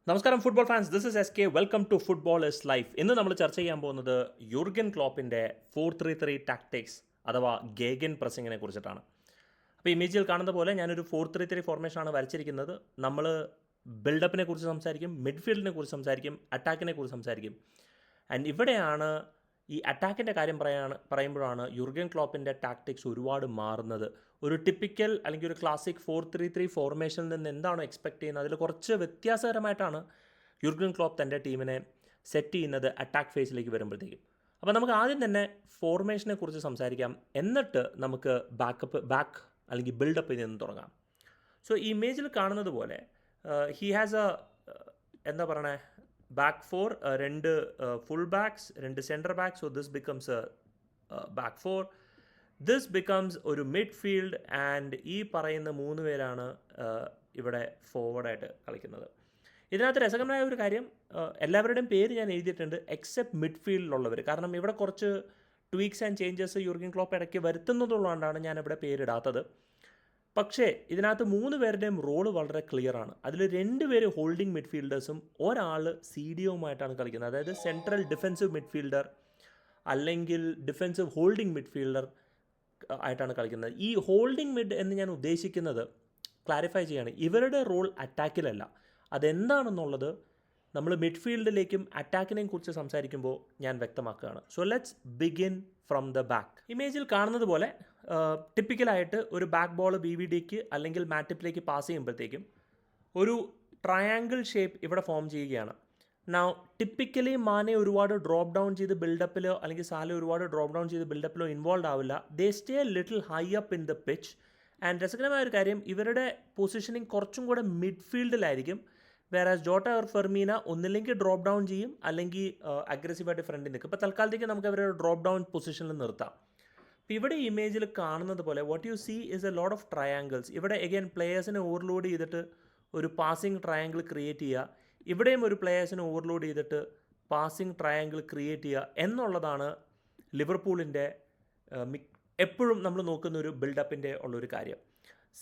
നമസ്കാരം football fans, this is SK. Welcome to football is life. ഇന്ന് നമ്മൾ ചർച്ച ചെയ്യാൻ പോകുന്നത് യൂർഗൻ ക്ലോപ്പിൻ്റെ 4-3-3 ടാക്ടിക്സ് അഥവാ ഗേഗൻ പ്രസിങ്ങിനെ കുറിച്ചിട്ടാണ്. അപ്പോൾ ഇമേജിൽ കാണുന്ന പോലെ ഞാനൊരു 4-3-3 ഫോർമേഷനാണ് വരച്ചിരിക്കുന്നത്. നമ്മൾ ബിൽഡപ്പിനെ കുറിച്ച് സംസാരിക്കും, മിഡ്ഫീൽഡിനെ കുറിച്ച് സംസാരിക്കും, അറ്റാക്കിനെ കുറിച്ച് സംസാരിക്കും. ആൻഡ് ഇവിടെയാണ് ഈ അറ്റാക്കിൻ്റെ കാര്യം പറയുമ്പോഴാണ് യൂർഗൻ ക്ലോപ്പിൻ്റെ ടാക്ടിക്സ് ഒരുപാട് മാറുന്നത്. ഒരു ടിപ്പിക്കൽ അല്ലെങ്കിൽ ഒരു ക്ലാസിക് 4-3-3 ഫോർമേഷനിൽ നിന്ന് എന്താണോ എക്സ്പെക്ട് ചെയ്യുന്നത് അതിൽ കുറച്ച് വ്യത്യാസകരമായിട്ടാണ് യൂർഗൻ ക്ലോപ്പ് തൻ്റെ ടീമിനെ സെറ്റ് ചെയ്യുന്നത് അറ്റാക്ക് ഫേസിലേക്ക് വരുമ്പോഴത്തേക്കും. അപ്പോൾ നമുക്ക് ആദ്യം തന്നെ ഫോർമേഷനെ കുറിച്ച് സംസാരിക്കാം, എന്നിട്ട് നമുക്ക് ബാക്ക് അല്ലെങ്കിൽ ബിൽഡപ്പിൽ നിന്ന് തുടങ്ങാം. സോ ഈ ഇമേജിൽ കാണുന്നത് പോലെ ഹി ഹാസ് എന്താ പറയണേ, ബാക്ക് ഫോർ, രണ്ട് ഫുൾ ബാക്സ്, രണ്ട് centre back. So this becomes back four. This becomes ഒരു മിഡ്ഫീൽഡ് ആൻഡ് ഈ പറയുന്ന 3 പേരാണ് ഇവിടെ ഫോർവേഡായിട്ട് കളിക്കുന്നത്. ഇതിനകത്ത് രസകരമായ ഒരു കാര്യം, എല്ലാവരുടെയും പേര് ഞാൻ എഴുതിയിട്ടുണ്ട് എക്സെപ്റ്റ് മിഡ്ഫീൽഡിലുള്ളവർ. കാരണം ഇവിടെ കുറച്ച് twigs and changes Jürgen Klopp ഇടയ്ക്ക് വരുത്തുന്നതുകൊണ്ടാണ് ഞാനിവിടെ പേരിടാത്തത്. പക്ഷേ ഇതിനകത്ത് 3 പേരുടെയും റോള് വളരെ ക്ലിയറാണ്. അതിൽ 2 പേര് ഹോൾഡിംഗ് മിഡ്ഫീൽഡേഴ്സും ഒരാൾ CDOയുമായിട്ടാണ് കളിക്കുന്നത്. അതായത് സെൻട്രൽ ഡിഫെൻസീവ് മിഡ്ഫീൽഡർ അല്ലെങ്കിൽ ഡിഫെൻസീവ് ഹോൾഡിംഗ് മിഡ്ഫീൽഡർ ആയിട്ടാണ് കളിക്കുന്നത്. ഈ ഹോൾഡിംഗ് മിഡ് എന്ന് ഞാൻ ഉദ്ദേശിക്കുന്നത്, ക്ലാരിഫൈ ചെയ്യാണ്, ഇവരുടെ റോൾ അറ്റാക്കിലല്ല. അതെന്താണെന്നുള്ളത് നമ്മൾ മിഡ്ഫീൽഡിലേക്കും അറ്റാക്കിനെയും കുറിച്ച് സംസാരിക്കുമ്പോൾ ഞാൻ വ്യക്തമാക്കുകയാണ്. So let's begin from the back. ഇമേജിൽ കാണുന്നത് പോലെ ടിപ്പിക്കലായിട്ട് ഒരു ബാക്ക് ബോൾ BVDക്ക് അല്ലെങ്കിൽ മാറ്റിപ്പിലേക്ക് പാസ് ചെയ്യുമ്പോഴത്തേക്കും ഒരു ട്രയാങ്കിൾ ഷേപ്പ് ഇവിടെ ഫോം ചെയ്യുകയാണ്. നൗ ടിപ്പിക്കലി മാനെ ഒരുപാട് ഡ്രോപ്പ് ഡൗൺ ചെയ്ത് ബിൽഡപ്പിലോ അല്ലെങ്കിൽ സാല ഒരുപാട് ഡ്രോപ്പ് ഡൗൺ ചെയ്ത് ബിൽഡപ്പിലോ ഇൻവോൾവ് ആവില്ല. They stay little high up in the pitch. And രസകരമായ ഒരു കാര്യം, ഇവരുടെ പൊസിഷനിങ് കുറച്ചും കൂടെ മിഡ്ഫീൽഡിലായിരിക്കും. വേറാസ് ജോട്ട ഓർ ഫെർമീന ഒന്നില്ലെങ്കിൽ ഡ്രോപ്പ് ഡൗൺ ചെയ്യും അല്ലെങ്കിൽ അഗ്രസീവായിട്ട് ഫ്രണ്ടിൽ നിൽക്കും. ഇപ്പോൾ തൽക്കാലത്തേക്ക് നമുക്ക് അവരുടെ ഡ്രോപ്പ് ഡൗൺ പൊസിഷനിൽ നിർത്താം. അപ്പോൾ ഇവിടെ ഇമേജിൽ കാണുന്നത് പോലെ what you see is a lot of triangles. ഇവിടെ എഗെയിൻ പ്ലേയേഴ്സിനെ ഓവർലോഡ് ചെയ്തിട്ട് ഒരു പാസിംഗ് ട്രയാങ്കിൾ ക്രിയേറ്റ് ചെയ്യുക, ഇവിടെയും ഒരു പ്ലേയേഴ്സിനെ ഓവർലോഡ് ചെയ്തിട്ട് പാസിംഗ് ട്രയാങ്കിൾ ക്രിയേറ്റ് ചെയ്യുക എന്നുള്ളതാണ് ലിവർപൂളിൻ്റെ എപ്പോഴും നമ്മൾ നോക്കുന്ന ഒരു ബിൽഡപ്പിൻ്റെ ഉള്ളൊരു കാര്യം.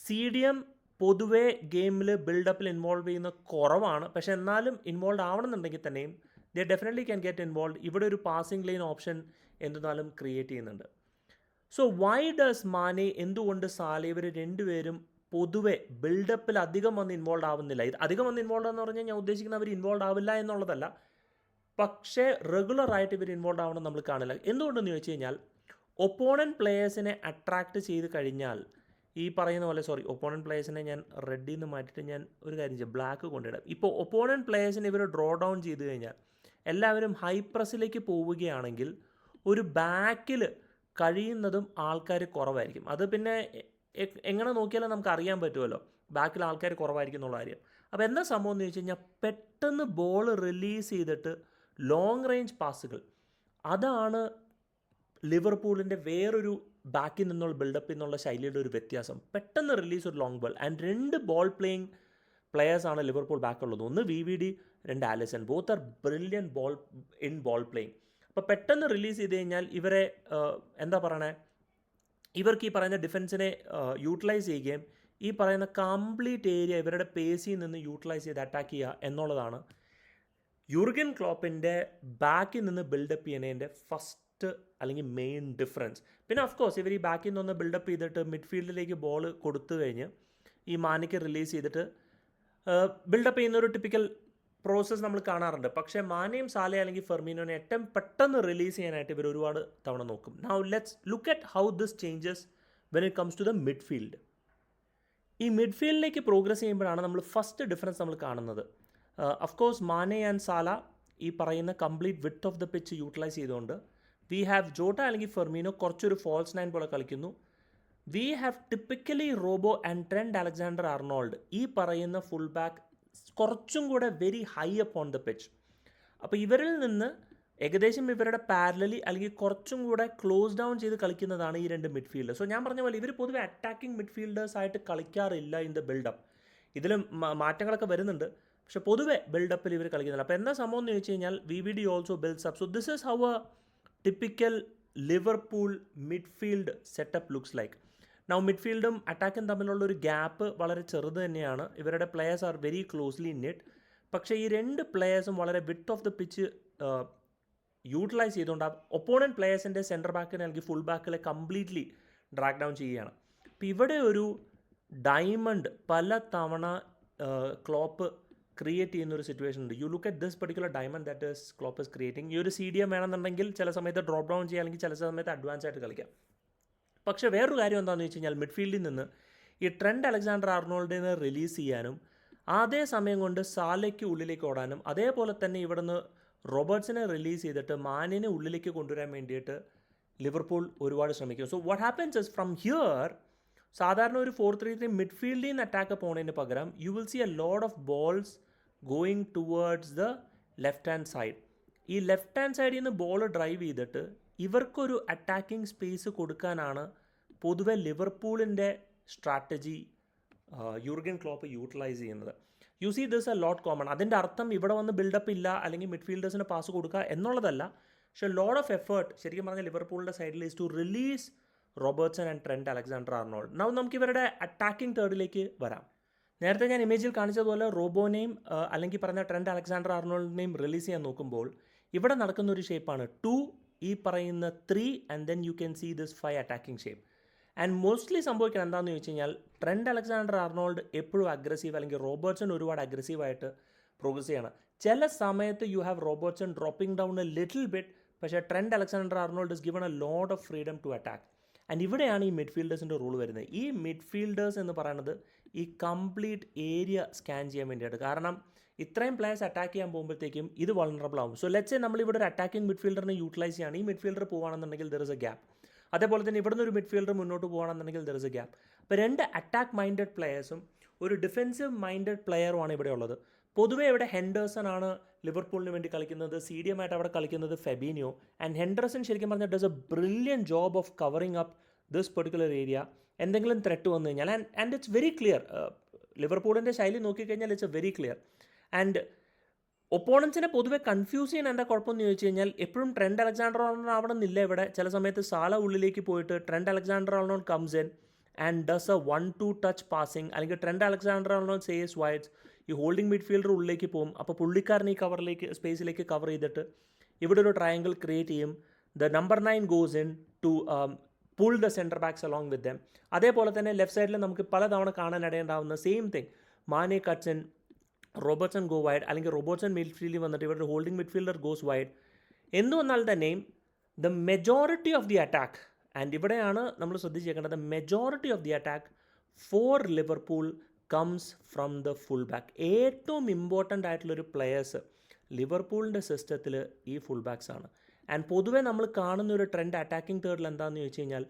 CDM പൊതുവേ ഗെയിമിൽ ബിൽഡപ്പിൽ ഇൻവോൾവ് ചെയ്യുന്ന കുറവാണ്. പക്ഷേ എന്നാലും ഇൻവോൾവ് ആവണമെന്നുണ്ടെങ്കിൽ തന്നെയും ദേ ഡെഫിനറ്റ്ലി ക്യാൻ ഗെറ്റ് ഇൻവോൾവ്. ഇവിടെ ഒരു പാസിംഗ് ലൈൻ ഓപ്ഷൻ എന്തെന്നാലും ക്രിയേറ്റ് ചെയ്യുന്നുണ്ട്. സോ വൈ ഡസ് മാനെ, എന്തുകൊണ്ട് സാല, ഇവർ 2 പേരും പൊതുവെ ബിൽഡപ്പിൽ അധികം വന്ന് ഇൻവോൾവ് ആവുന്നില്ല? ഇത് അധികം വന്ന് ഇൻവോൾവ് എന്ന് പറഞ്ഞാൽ ഞാൻ ഉദ്ദേശിക്കുന്നത് അവർ ഇൻവോൾവ് ആവില്ല എന്നുള്ളതല്ല, പക്ഷേ റെഗുലറായിട്ട് ഇവർ ഇൻവോൾവ് ആവണം നമ്മൾ കാണില്ല. എന്തുകൊണ്ടെന്ന് ചോദിച്ചു കഴിഞ്ഞാൽ ഒപ്പോണൻറ്റ് പ്ലേയേഴ്സിനെ അട്രാക്റ്റ് ചെയ്ത് കഴിഞ്ഞാൽ ഈ പറയുന്ന പോലെ, ഒപ്പോണൻറ്റ് പ്ലേയേഴ്സിനെ ഞാൻ റെഡിൽ നിന്ന് മാറ്റിയിട്ട് ഞാൻ ഒരു കാര്യം ചെയ്യാം, ബ്ലാക്ക് കൊണ്ടിടാം. ഇപ്പോൾ ഒപ്പോണൻറ്റ് പ്ലേയേഴ്സിനെ ഇവർ ഡ്രോ ഡൗൺ ചെയ്ത് കഴിഞ്ഞാൽ എല്ലാവരും ഹൈ പ്രസ്സിലേക്ക് പോവുകയാണെങ്കിൽ ഒരു ബാക്കിൽ കഴിയുന്നതും ആൾക്കാർ കുറവായിരിക്കും. അത് പിന്നെ എങ്ങനെ നോക്കിയാലും നമുക്ക് അറിയാൻ പറ്റുമല്ലോ ബാക്കിൽ ആൾക്കാർ കുറവായിരിക്കും എന്നുള്ള കാര്യം. അപ്പോൾ എന്താ സംഭവം എന്ന് ചോദിച്ചു കഴിഞ്ഞാൽ പെട്ടെന്ന് ബോൾ റിലീസ് ചെയ്തിട്ട് ലോങ് റേഞ്ച് പാസുകൾ, അതാണ് ലിവർപൂളിൻ്റെ വേറൊരു ബാക്കിൽ നിന്നുള്ള ബിൽഡപ്പിൽ നിന്നുള്ള ശൈലിയുടെ ഒരു വ്യത്യാസം. പെട്ടെന്ന് റിലീസ് ഒരു long ball. And 2 ball playing പ്ലെയേഴ്സാണ് ലിവർപൂൾ ബാക്കുള്ളത്. ഒന്ന് VVD, 2 Alisson. Both are brilliant ball playing. അപ്പോൾ പെട്ടെന്ന് റിലീസ് ചെയ്ത് കഴിഞ്ഞാൽ ഇവരെ എന്താ പറയണേ, ഇവർക്ക് ഈ പറയുന്ന ഡിഫൻസിനെ യൂട്ടിലൈസ് ചെയ്യുകയും ഈ പറയുന്ന കംപ്ലീറ്റ് ഏരിയ ഇവരുടെ പേസിൽ നിന്ന് യൂട്ടിലൈസ് ചെയ്ത് അറ്റാക്ക് ചെയ്യുക എന്നുള്ളതാണ് യൂർഗൻ ക്ലോപ്പിൻ്റെ ബാക്കിൽ നിന്ന് ബിൽഡപ്പ് ചെയ്യുന്നതിൻ്റെ ഫസ്റ്റ് അല്ലെങ്കിൽ മെയിൻ ഡിഫറൻസ്. പിന്നെ ഓഫ് കോഴ്സ് ഇവർ ഈ ബാക്കിൽ നിന്ന് ബിൽഡപ്പ് ചെയ്തിട്ട് മിഡ്ഫീൽഡിലേക്ക് ബോൾ കൊടുത്തു കഴിഞ്ഞ് ഈ മാനിക്ക് റിലീസ് ചെയ്തിട്ട് ബിൽഡപ്പ് ചെയ്യുന്ന ഒരു ടിപ്പിക്കൽ പ്രോസസ്സ് നമ്മൾ കാണാറുണ്ട്. പക്ഷേ മാനയും സാല അല്ലെങ്കിൽ ഫെർമിനോനെ ഏറ്റവും പെട്ടെന്ന് റിലീസ് ചെയ്യാനായിട്ട് ഇവർ ഒരുപാട് തവണ നോക്കും. Now let's look at how this changes when it comes to the midfield. ഈ മിഡ്ഫീൽഡിലേക്ക് പ്രോഗ്രസ് ചെയ്യുമ്പോഴാണ് നമ്മൾ ഫസ്റ്റ് ഡിഫറൻസ് നമ്മൾ കാണുന്നത്. Of course Mane and Salah ഈ പറയുന്ന complete width of the pitch utilise ചെയ്തുകൊണ്ട് വി ഹാവ് ജോട്ട അല്ലെങ്കിൽ ഫെർമിനോ കുറച്ചൊരു ഫോൾസ് 9 പോലെ കളിക്കുന്നു. We have typically Robbo and Trent Alexander Arnold, ഈ പറയുന്ന ഫുൾ ബാക്ക് കുറച്ചും കൂടെ very high up on the pitch. അപ്പോൾ ഇവരിൽ നിന്ന് ഏകദേശം ഇവരുടെ പാരലലി അല്ലെങ്കിൽ കുറച്ചും കൂടെ ക്ലോസ് ഡൗൺ ചെയ്ത് കളിക്കുന്നതാണ് ഈ 2 മിഡ്ഫീൽഡേഴ്സ്. സോ ഞാൻ പറഞ്ഞ പോലെ ഇവർ പൊതുവെ അറ്റാക്കിംഗ് മിഡ്ഫീൽഡേഴ്സ് ആയിട്ട് കളിക്കാറില്ല ഇൻ ദ ബിൽഡപ്പ്. ഇതിലും മാറ്റങ്ങളൊക്കെ വരുന്നുണ്ട്, പക്ഷെ പൊതുവെ ബിൽഡപ്പിൽ ഇവർ കളിക്കുന്നില്ല. അപ്പോൾ എന്താ സംഭവം എന്ന് ചോദിച്ചു കഴിഞ്ഞാൽ VVD also builds up. So this is how a typical Liverpool midfield setup looks like. Now മിഡ്ഫീൽഡും അറ്റാക്കും തമ്മിലുള്ള ഒരു ഗ്യാപ്പ് വളരെ ചെറുത് തന്നെയാണ്. ഇവരുടെ players are very closely knit. പക്ഷേ ഈ രണ്ട് പ്ലെയേഴ്സും വളരെ width of the pitch utilise ചെയ്തുകൊണ്ട് ഒപ്പോണൻറ്റ് പ്ലെയേഴ്സിൻ്റെ സെൻറ്റർ ബാക്കിനെ അല്ലെങ്കിൽ ഫുൾ ബാക്കിലെ കംപ്ലീറ്റ്ലി ഡ്രാഗ് ഡൗൺ ചെയ്യുകയാണ്. അപ്പോൾ ഇവിടെ ഒരു ഡയമണ്ട് പല തവണ ക്ലോപ്പ് ക്രിയേറ്റ് ചെയ്യുന്ന ഒരു സിറ്റുവേഷൻ ഉണ്ട്. You look at this particular diamond that is Klopp is creating. ഈ ഒരു CDM വേണമെന്നുണ്ടെങ്കിൽ ചില സമയത്ത് ഡ്രോപ്പ് ഡൗൺ ചെയ്യുക, അല്ലെങ്കിൽ ചില സമയത്ത് അഡ്വാൻസ് ആയിട്ട് കളിക്കാം. പക്ഷേ വേറൊരു കാര്യം എന്താണെന്ന് വെച്ച് കഴിഞ്ഞാൽ മിഡ്ഫീൽഡിൽ നിന്ന് ഈ ട്രെൻഡ് അലക്സാണ്ടർ ആർണോൾഡിനെ റിലീസ് ചെയ്യാനും അതേ സമയം കൊണ്ട് സാലയ്ക്ക് ഉള്ളിലേക്ക് ഓടാനും അതേപോലെ തന്നെ ഇവിടുന്ന് റോബർട്ട്സിനെ റിലീസ് ചെയ്തിട്ട് മാനിനെ ഉള്ളിലേക്ക് കൊണ്ടുവരാൻ വേണ്ടിയിട്ട് ലിവർപൂൾ ഒരുപാട് ശ്രമിക്കും. So what happens is from here സാധാരണ ഒരു 4-3-3 മിഡ്ഫീൽഡിൽ നിന്ന് അറ്റാക്ക് പോകുന്നതിന് പകരം you will see A load of balls going towards the left hand side. ഈ ലെഫ്റ്റ് ഹാൻഡ് സൈഡിൽ നിന്ന് ബോൾ ഡ്രൈവ് ചെയ്തിട്ട് ഇവർക്കൊരു അറ്റാക്കിംഗ് സ്പേസ് കൊടുക്കാനാണ് പൊതുവെ ലിവർപൂളിൻ്റെ സ്ട്രാറ്റജി യൂർഗൻ ക്ലോപ്പ് യൂട്ടിലൈസ് ചെയ്യുന്നത്. You see this a lot common. അതിൻ്റെ അർത്ഥം ഇവിടെ വന്ന് ബിൽഡപ്പ് ഇല്ല അല്ലെങ്കിൽ മിഡ്ഫീൽഡേഴ്സിന് പാസ് കൊടുക്കുക എന്നുള്ളതല്ല. പക്ഷേ ലോഡ് ഓഫ് എഫേർട്ട് ശരിക്കും പറഞ്ഞാൽ ലിവർപൂളിൻ്റെ സൈഡിൽ is to release Robertson and Trent Alexander Arnold. Now നമുക്ക് ഇവരുടെ അറ്റാക്കിംഗ് തേർഡിലേക്ക് വരാം. നേരത്തെ ഞാൻ ഇമേജിൽ കാണിച്ചതുപോലെ റോബോനെയും അല്ലെങ്കിൽ പറഞ്ഞ ട്രെൻഡ് അലക്സാണ്ടർ ആർണോൾഡിനെയും റിലീസ് ചെയ്യാൻ നോക്കുമ്പോൾ ഇവിടെ നടക്കുന്ന ഒരു ഷേപ്പാണ് 2 ഈ പറയുന്ന 3 and then you can see this 5 attacking shape. And mostly സംഭവിക്കുന്നത് എന്താണെന്ന് ചോദിച്ചു കഴിഞ്ഞാൽ ട്രെൻഡ് അലക്സാണ്ടർ ആർണോൾഡ് എപ്പോഴും അഗ്രസീവ് അല്ലെങ്കിൽ റോബർട്ട്സൺ ഒരുപാട് അഗ്രസീവായിട്ട് പ്രോഗ്രസ് ചെയ്യണം. ചില സമയത്ത് you have Robertson dropping down a little bit, പക്ഷേ Trent Alexander Arnold is given a lot of freedom to attack. And ഇവിടെയാണ് ഈ മിഡ്ഫീൽഡേഴ്സിൻ്റെ റോൾ വരുന്നത്. ഈ മിഡ്ഫീൽഡേഴ്സ് എന്ന് പറയുന്നത് ഈ കംപ്ലീറ്റ് ഏരിയ സ്കാൻ ചെയ്യാൻ വേണ്ടിയിട്ട്. കാരണം ഇത്രയും പ്ലേയേഴ്സ് അറ്റാക്ക് ചെയ്യാൻ പോകുമ്പോഴത്തേക്കും ഇത് വൾണറബിൾ ആവും. സോ ലെറ്റ്സ് സേ നമ്മളിവിടെ ഒരു അറ്റാക്കിംഗ് മിഡ്ഫീൽഡറിനെ യൂട്ടിലൈസ് ചെയ്യാണ്. ഈ മിഡ്ഫീൽഡർ പോകുകയാണെന്നുണ്ടെങ്കിൽ ദർ ഇസ് എ ഗ്യാപ്പ്. അതേപോലെ തന്നെ ഇവിടുന്ന് ഒരു മിഡ്ഫീൽഡർ മുന്നോട്ട് പോകുകയാണെന്നുണ്ടെങ്കിൽ ദർ ഇസ് എ ഗ്യാപ്പ്. അപ്പോൾ രണ്ട് അറ്റാക്ക് മൈൻഡഡ് പ്ലെയേഴ്സും ഒരു ഡിഫെൻസീവ് മൈൻഡഡ് പ്ലെയറുമാണ് ഇവിടെ ഉള്ളത്. പൊതുവേ ഇവിടെ ഹെൻഡേഴ്സൺ ആണ് ലിവർപൂളിന് വേണ്ടി കളിക്കുന്നത്. CDM ആയിട്ട് അവിടെ കളിക്കുന്നത് ഫെബീനിയോ. ആൻഡ് ഹെൻഡർസൺ ശരിക്കും പറഞ്ഞാൽ does a brilliant job of covering up this particular area. എന്തെങ്കിലും ത്രെറ്റ് വന്നു കഴിഞ്ഞാൽ ആൻഡ് ഇറ്റ്സ് വെരി ക്ലിയർ. ലിവർപൂളിൻ്റെ ശൈലി നോക്കിക്കഴിഞ്ഞാൽ it's a very clear. And ഒപ്പോണൻസിനെ പൊതുവെ കൺഫ്യൂസ് ചെയ്യാൻ എന്താ കുഴപ്പമെന്ന് ചോദിച്ചു കഴിഞ്ഞാൽ എപ്പോഴും ട്രെൻഡ് അലക്സാണ്ടർ ആർണോൾഡ് ആവണമെന്നില്ല. ഇവിടെ ചില സമയത്ത് സാല ഉള്ളിലേക്ക് പോയിട്ട് trend Alexander Arnold comes in and does A 1-2 touch passing, അല്ലെങ്കിൽ ട്രെൻഡ് അലക്സാണ്ടർ ആർണോൾഡ് സേസ് വൈഡ്സ്. ഈ ഹോൾഡിംഗ് മിഡ്ഫീൽഡർ ഉള്ളിലേക്ക് പോകും. അപ്പോൾ പുള്ളിക്കാരൻ ഈ കവറിലേക്ക് സ്പേസിലേക്ക് കവർ ചെയ്തിട്ട് ഇവിടെ ഒരു ട്രയാങ്കിൾ ക്രിയേറ്റ് ചെയ്യും. The number 9 goes in to pull the centre backs along with them. അതേപോലെ തന്നെ ലെഫ്റ്റ് സൈഡിൽ നമുക്ക് പലതവണ കാണാനിടയുണ്ടാവുന്ന same thing. Mane cuts in, Robertson go wide, അല്ലെങ്കിൽ റോബർട്ട്സൺ മിഡ്ഫീൽഡിൽ വന്നിട്ട് ഇവിടെ ഹോൾഡിംഗ് മിഡ്ഫീൽഡർ ഗോസ് വൈഡ്. എന്ന് വന്നാൽ തന്നെയും the majority of the attack, and ഇവിടെയാണ് നമ്മൾ ശ്രദ്ധിച്ചേക്കേണ്ടത്, majority of the attack for Liverpool comes from the full back. ഏറ്റവും ഇമ്പോർട്ടൻ്റ് ആയിട്ടുള്ളൊരു പ്ലെയേഴ്സ് ലിവർപൂളിൻ്റെ സിസ്റ്റത്തിൽ ഈ ഫുൾ ബാക്സ് ആണ്. ആൻഡ് പൊതുവേ നമ്മൾ കാണുന്ന ഒരു ട്രെൻഡ് അറ്റാക്കിംഗ് തേർഡിൽ എന്താണെന്ന് ചോദിച്ചു കഴിഞ്ഞാൽ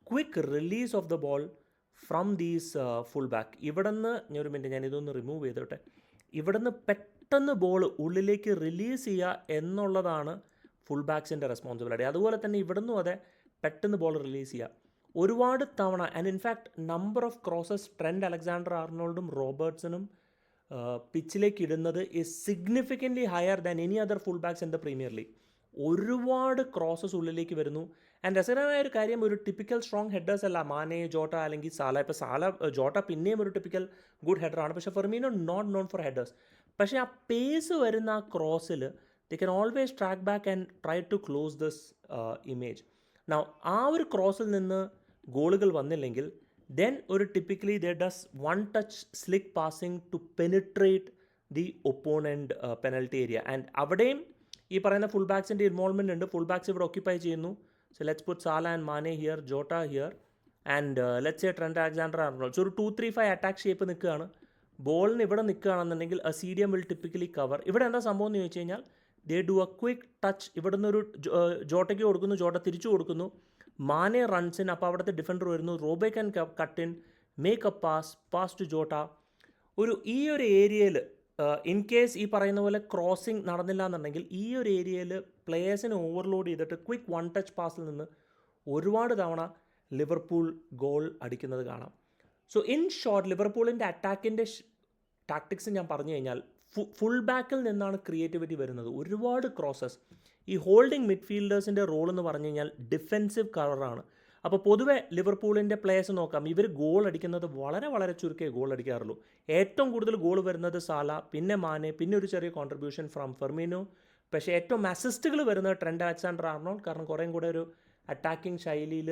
quick release of the ball from these full back. ഇവിടെ നിന്ന് ഒരു മിനിറ്റ് ഞാൻ ഇതൊന്ന് റിമൂവ് ചെയ്തോട്ടെ. ഇവിടെ നിന്ന് പെട്ടെന്ന് ബോൾ ഉള്ളിലേക്ക് റിലീസ് ചെയ്യുക എന്നുള്ളതാണ് ഫുൾ ബാക്സിൻ്റെ റെസ്പോൺസിബിലിറ്റി. അതുപോലെ തന്നെ ഇവിടെ നിന്നും അതെ, പെട്ടെന്ന് ബോൾ റിലീസ് ചെയ്യുക. ഒരുപാട് തവണ and in fact number of crosses Trent Alexander ആർണോൾഡും റോബർട്ട്സണും പിച്ചിലേക്ക് ഇടുന്നത് is significantly higher than any other full backs in the premier league. ഒരുപാട് ക്രോസസ് ഉള്ളിലേക്ക് വരുന്നു. ആൻഡ് രസകരമായ ഒരു കാര്യം, ഒരു ടിപ്പിക്കൽ സ്ട്രോങ് ഹെഡേഴ്സ് അല്ല മാനെ, ജോട്ട അല്ലെങ്കിൽ സാല. ഇപ്പോൾ ജോട്ട പിന്നെയും ഒരു ടിപ്പിക്കൽ ഗുഡ് ഹെഡറാണ്, പക്ഷേ Firmino not known for headers. പക്ഷേ ആ പേസ് വരുന്ന ആ ക്രോസിൽ they can always track back and try to close this image. Now ആ ഒരു ക്രോസിൽ നിന്ന് ഗോളുകൾ വന്നില്ലെങ്കിൽ ദെൻ ഒരു typically they does one touch slick passing to penetrate the opponent penalty area. And അവിടെയും ഈ പറയുന്ന ഫുൾ ബാക്സിൻ്റെ ഇൻവോൾവ്മെൻ്റ് ഉണ്ട്. ഫുൾ ബാക്സ് ഇവിടെ ഓക്യുപ്പൈ ചെയ്യുന്നു. So let's put Salah and Mane here, Jota here, and let's say trend Alexander Arnold. So ഒരു 2-3-5 attack shape നിൽക്കുകയാണ്. ബോളിന് ഇവിടെ നിൽക്കുകയാണെന്നുണ്ടെങ്കിൽ CDM വിൽ ടിപ്പിക്കലി കവർ. ഇവിടെ എന്താ സംഭവം എന്ന് ചോദിച്ചു കഴിഞ്ഞാൽ they do A quick touch. ഇവിടെ നിന്നൊരു ജോട്ടയ്ക്ക് കൊടുക്കുന്നു, ജോട്ട തിരിച്ചു കൊടുക്കുന്നു, മാനെ റൺസിൻ. അപ്പോൾ അവിടുത്തെ ഡിഫൻഡർ വരുന്നു, Robbo can cut in, make a pass to Jota. ഈ ഒരു ഏരിയയിൽ ഇൻ കേസ് ഈ പറയുന്ന പോലെ ക്രോസിംഗ് നടന്നില്ല എന്നുണ്ടെങ്കിൽ ഈ ഒരു ഏരിയയിൽ പ്ലെയേഴ്സിനെ ഓവർലോഡ് ചെയ്തിട്ട് ക്വിക്ക് വൺ ടച്ച് പാസിൽ നിന്ന് ഒരുപാട് തവണ ലിവർപൂൾ ഗോൾ അടിക്കുന്നത് കാണാം. സോ ഇൻ ഷോർട്ട് ലിവർപൂളിൻ്റെ അറ്റാക്കിൻ്റെ ടാക്ടിക്സ് ഞാൻ പറഞ്ഞു കഴിഞ്ഞാൽ ഫുൾ ബാക്കിൽ നിന്നാണ് ക്രിയേറ്റിവിറ്റി വരുന്നത്. ഒരുപാട് ക്രോസസ്. ഈ ഹോൾഡിംഗ് മിഡ്ഫീൽഡേഴ്സിൻ്റെ റോൾ എന്ന് പറഞ്ഞു കഴിഞ്ഞാൽ ഡിഫെൻസീവ് കവറാണ്. അപ്പോൾ പൊതുവെ ലിവർപൂളിൻ്റെ പ്ലേയേഴ്സ് നോക്കാം, ഇവർ ഗോൾ അടിക്കുന്നത് വളരെ വളരെ ചുരുക്കേ ഗോൾ അടിക്കാറുള്ളൂ. ഏറ്റവും കൂടുതൽ ഗോൾ വരുന്നത് സാല, പിന്നെ മാനെ, പിന്നെ ഒരു ചെറിയ കോൺട്രിബ്യൂഷൻ ഫ്രം ഫെർമിനോ. പക്ഷേ ഏറ്റവും അസിസ്റ്റുകൾ വരുന്നത് ട്രെൻഡ് അലക്സാണ്ടർ ആർണോൾഡ്, കാരണം കുറേയും കൂടെ ഒരു അറ്റാക്കിംഗ് ശൈലിയിൽ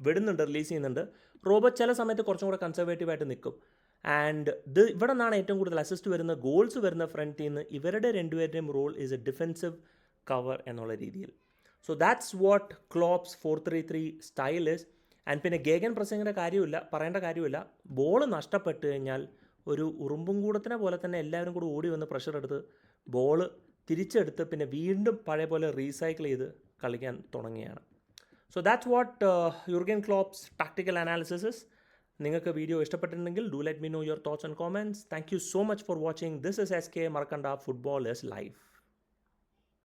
വിടുന്നുണ്ട്, റിലീസ് ചെയ്യുന്നുണ്ട്. റോബർട്ട് ചില സമയത്ത് കുറച്ചും കൂടെ കൺസർവേറ്റീവായിട്ട് നിൽക്കും. ആൻഡ് ഇവിടെ നിന്നാണ് ഏറ്റവും കൂടുതൽ അസിസ്റ്റ് വരുന്നത്, ഗോൾസ് വരുന്ന ഫ്രണ്ടിൽ നിന്ന്. ഇവരുടെ രണ്ടുപേരുടെയും role is a defensive cover എന്നുള്ള രീതിയിൽ. So that's what Klopp's 4-3-3 style is. And പിന്നെ ഗേഗൻ പ്രസിങ്ങിൻ്റെ പറയേണ്ട കാര്യമില്ല. ബോൾ നഷ്ടപ്പെട്ട് കഴിഞ്ഞാൽ ഒരു ഉറുമ്പും കൂടത്തിനെ പോലെ തന്നെ എല്ലാവരും കൂടി ഓടി വന്ന് പ്രഷർ എടുത്ത് ബോൾ തിരിച്ചെടുത്ത് പിന്നെ വീണ്ടും പഴയ പോലെ റീസൈക്കിൾ ചെയ്ത് കളിക്കാൻ തുടങ്ങിയാണ്. So that's what Jurgen Klopp's tactical analysis is. നിങ്ങൾക്ക് വീഡിയോ ഇഷ്ടപ്പെട്ടിട്ടുണ്ടെങ്കിൽ do let me know your thoughts and comments. Thank you so much for watching. This is SK മറക്കണ്ട, ഫുട്ബോൾ ഇസ് ലൈഫ്.